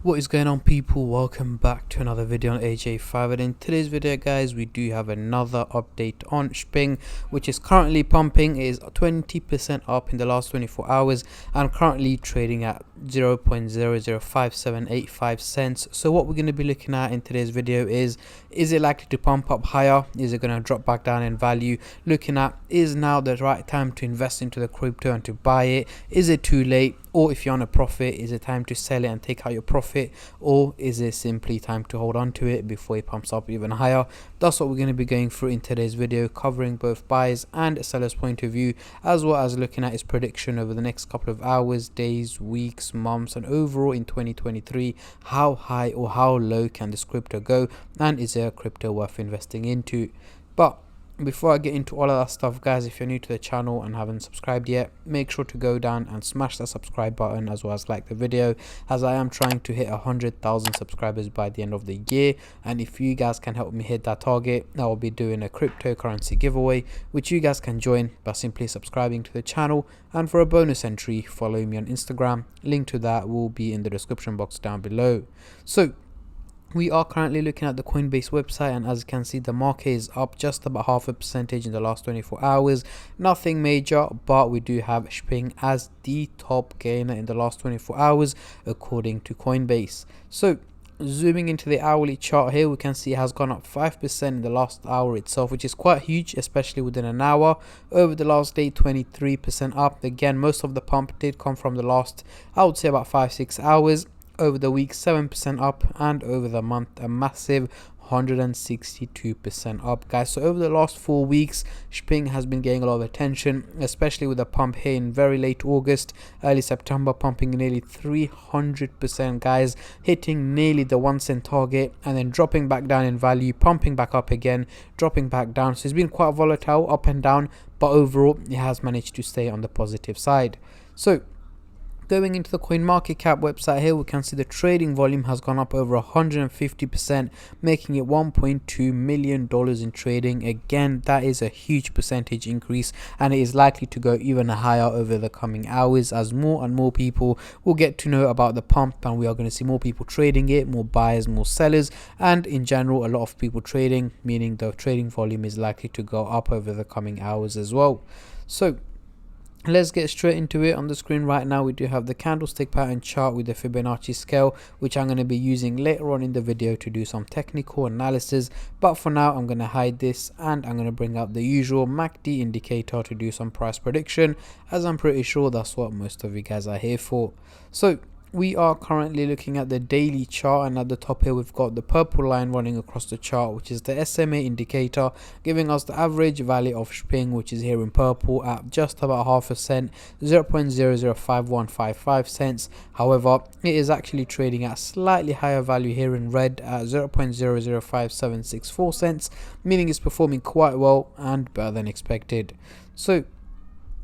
What is going on, people? Welcome back to another video on AJ5, and in today's video guys we do have another update on Shping, which is currently pumping. It is 20% up in the last 24 hours and currently trading at 0.005785 cents. So what we're going to be looking at in today's video is it likely to pump up higher? Is it going to drop back down in value? Looking at, is now the right time to invest into the crypto and to buy it? Is it too late? Or if you're on a profit, is it time to sell it and take out your profit? Or is it simply time to hold on to it before it pumps up even higher? That's what we're going to be going through in today's video, covering both buyers and sellers point of view, as well as looking at its prediction over the next couple of hours, days, weeks, months, and overall in 2023. How high or how low can this crypto go, and is there a crypto worth investing into? But before I get into all of that stuff guys, if you're new to the channel and haven't subscribed yet, make sure to go down and smash that subscribe button, as well as like the video, as I am trying to hit 100,000 subscribers by the end of the year. And if you guys can help me hit that target, I will be doing a cryptocurrency giveaway, which you guys can join by simply subscribing to the channel. And for a bonus entry, follow me on Instagram. Link to that will be in the description box down below. So we are currently looking at the Coinbase website, and as you can see, the market is up just about 0.5% in the last 24 hours. Nothing major, but we do have Shping as the top gainer in the last 24 hours according to Coinbase. So zooming into the hourly chart here, we can see it has gone up 5% in the last hour itself, which is quite huge, especially within an hour. Over the last day, 23% up. Again, most of the pump did come from the last, I would say, about 5-6 hours. Over the week, 7% up, and over the month, a massive 162% up, guys. So over the last 4 weeks, Shping has been getting a lot of attention, especially with a pump here in very late August, early September, pumping nearly 300%, guys, hitting nearly the 1 cent target, and then dropping back down in value, pumping back up again, dropping back down. So it's been quite volatile, up and down, but overall it has managed to stay on the positive side. So going into the CoinMarketCap website here, we can see the trading volume has gone up over 150%, making it $1.2 million in trading. Again, that is a huge percentage increase, and it is likely to go even higher over the coming hours as more and more people will get to know about the pump, and we are going to see more people trading it, more buyers, more sellers, and in general a lot of people trading, meaning the trading volume is likely to go up over the coming hours as well. So let's get straight into it. On the screen right now, we do have the candlestick pattern chart with the Fibonacci scale, which I'm going to be using later on in the video to do some technical analysis. But for now, I'm going to hide this, and I'm going to bring up the usual MACD indicator to do some price prediction, as I'm pretty sure that's what most of you guys are here for. So we are currently looking at the daily chart, and at the top here we've got the purple line running across the chart, which is the SMA indicator, giving us the average value of Shping, which is here in purple at just about 0.5 cent, 0.005155 cents. However, it is actually trading at slightly higher value here in red at 0.005764 cents, meaning it's performing quite well and better than expected. So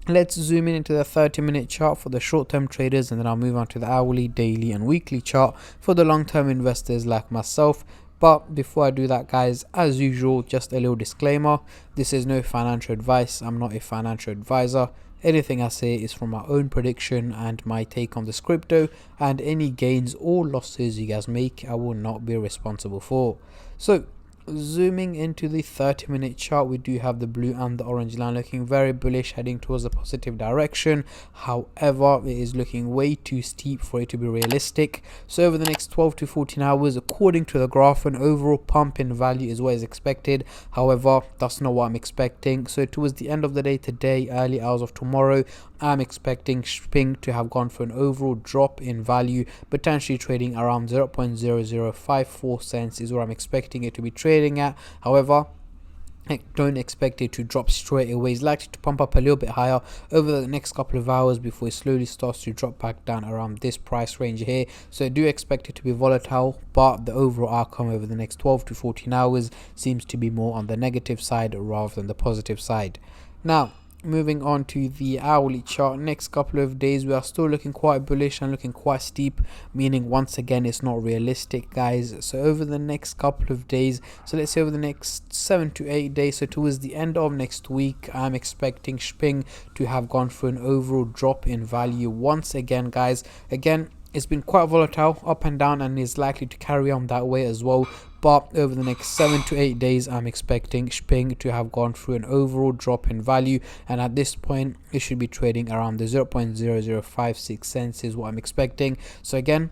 let's zoom in into the 30-minute chart for the short-term traders, and then I'll move on to the hourly, daily, and weekly chart for the long-term investors like myself. But before I do that, guys, as usual, just a little disclaimer: this is no financial advice. I'm not a financial advisor. Anything I say is from my own prediction and my take on this crypto, and any gains or losses you guys make, I will not be responsible for. So zooming into the 30-minute chart, we do have the blue and the orange line looking very bullish, heading towards a positive direction. However, it is looking way too steep for it to be realistic. So over the next 12 to 14 hours, according to the graph, an overall pump in value is what is expected. However, that's not what I'm expecting. So towards the end of the day today, early hours of tomorrow, I'm expecting Shping to have gone for an overall drop in value, potentially trading around 0.0054 cents is what I'm expecting it to be trading at. However, I don't expect it to drop straight away. It's likely to pump up a little bit higher over the next couple of hours before it slowly starts to drop back down around this price range here. So I do expect it to be volatile, but the overall outcome over the next 12 to 14 hours seems to be more on the negative side rather than the positive side. Now, moving on to the hourly chart, next couple of days we are still looking quite bullish and looking quite steep, meaning once again it's not realistic, guys. So over the next couple of days, so let's say over the next 7 to 8 days, so towards the end of next week, I'm expecting Shping to have gone for an overall drop in value once again, guys. Again, it's been quite volatile up and down, and is likely to carry on that way as well. But over the next 7 to 8 days, I'm expecting Shping to have gone through an overall drop in value, and at this point it should be trading around the 0.0056 cents is what I'm expecting. So again,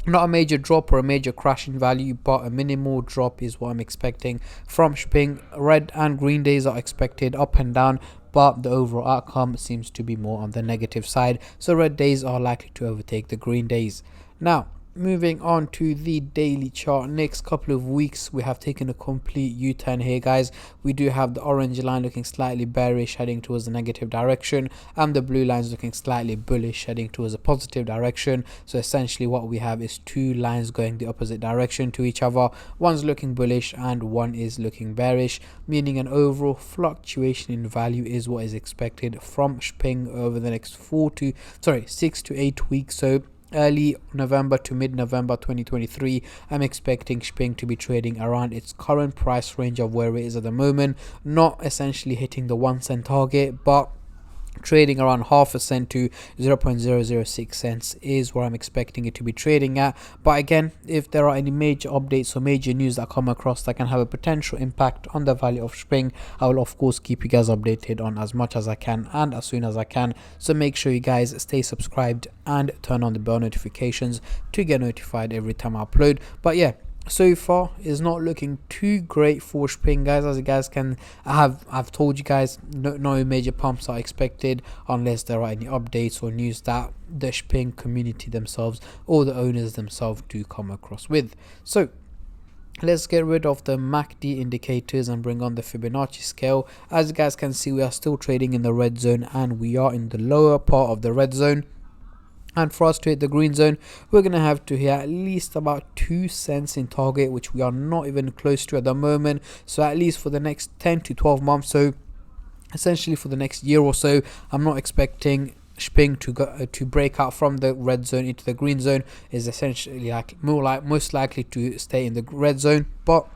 not a major drop or a major crash in value, but a minimal drop is what I'm expecting from Shping. Red and green days are expected up and down, but the overall outcome seems to be more on the negative side. So red days are likely to overtake the green days. Now, moving on to the daily chart, next couple of weeks we have taken a complete U-turn here, guys. We do have the orange line looking slightly bearish, heading towards the negative direction, and the blue lines looking slightly bullish, heading towards a positive direction. So essentially what we have is two lines going the opposite direction to each other. One's looking bullish and one is looking bearish, meaning an overall fluctuation in value is what is expected from Shping over the next 6 to 8 weeks. So early November to mid-November 2023, I'm expecting Shping to be trading around its current price range of where it is at the moment, not essentially hitting the 1 cent target, but trading around half a cent to 0.006 cents is where I'm expecting it to be trading at. But again, if there are any major updates or major news that come across that can have a potential impact on the value of Shping, I will of course keep you guys updated on as much as I can and as soon as I can. So make sure you guys stay subscribed and turn on the bell notifications to get notified every time I upload. But yeah, so far is not looking too great for Shping, guys. As you guys can, I've told you guys, no major pumps are expected unless there are any updates or news that the Shping community themselves or the owners themselves do come across with. So let's get rid of the MACD indicators and bring on the Fibonacci scale. As you guys can see, we are still trading in the red zone, and we are in the lower part of the red zone. And for us to hit the green zone, we're going to have to hit at least about 2 cents in target, which we are not even close to at the moment. So at least for the next 10 to 12 months, so essentially for the next year or so, I'm not expecting Shping to break out from the red zone into the green zone. Is essentially most likely to stay in the red zone, but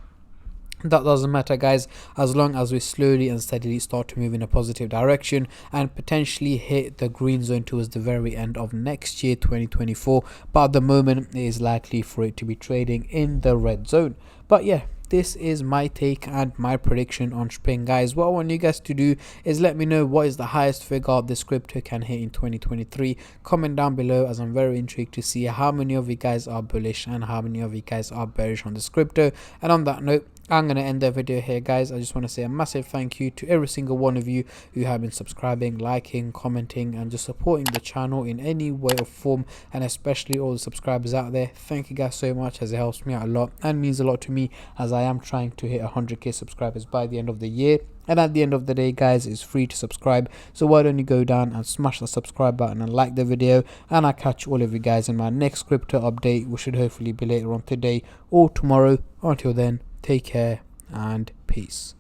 that doesn't matter, guys, as long as we slowly and steadily start to move in a positive direction and potentially hit the green zone towards the very end of next year, 2024. But at the moment, it is likely for it to be trading in the red zone. But yeah, this is my take and my prediction on Shping, guys. What I want you guys to do is let me know what is the highest figure this crypto can hit in 2023. Comment down below, as I'm very intrigued to see how many of you guys are bullish and how many of you guys are bearish on this crypto. And on that note, I'm going to end the video here, guys. I just want to say a massive thank you to every single one of you who have been subscribing, liking, commenting, and just supporting the channel in any way or form, and especially all the subscribers out there. Thank you guys so much, as it helps me out a lot and means a lot to me, as I am trying to hit 100k subscribers by the end of the year. And at the end of the day, guys, it's free to subscribe, so why don't you go down and smash the subscribe button and like the video. And I'll catch all of you guys in my next crypto update, which should hopefully be later on today or tomorrow. Until then, take care and peace.